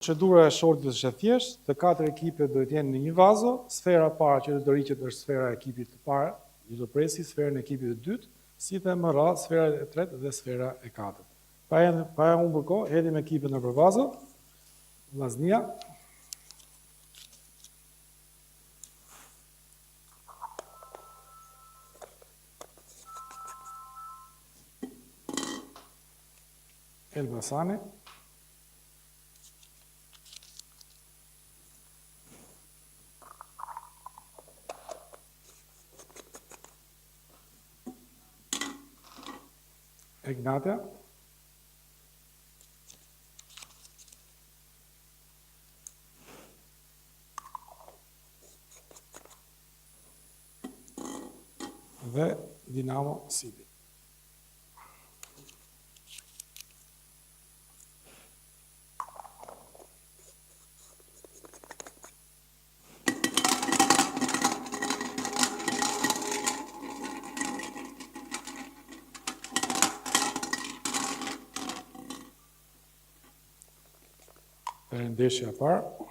Procedura e shortit është e thjeshtë, të 4 ekipet do të jenë në një vazo, sfera e parë që do të rriqet është sfera e ekipit të parë, që do presi sferën e ekipit të dytë, si dhe më radh sfera e tretë dhe sfera e katërt. Pa humbur kohë, hedhim ekipin nëpër vazo, vllaznia. Elbasani. Egnatia. Dhe Dinamo City. Ndeshja e parë.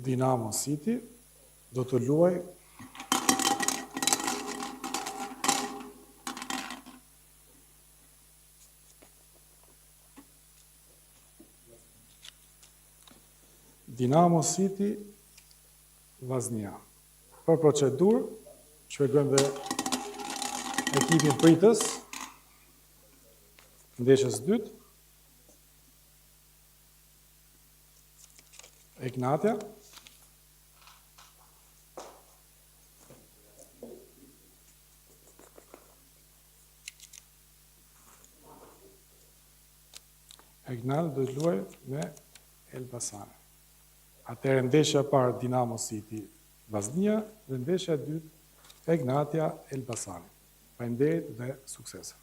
Dinamo City do të luaj Dinamo City Vllaznia. Për procedurë, shpjegojmë dhe ekipin pritës, ndeshjes dytë. Egnatia. Egnatia do të luajë me Elbasani. Atëherë ndeshja e parë Dinamo City Vllaznia dhe ndeshja e dytë Egnatia Elbasani. Faleminderit dhe suksese.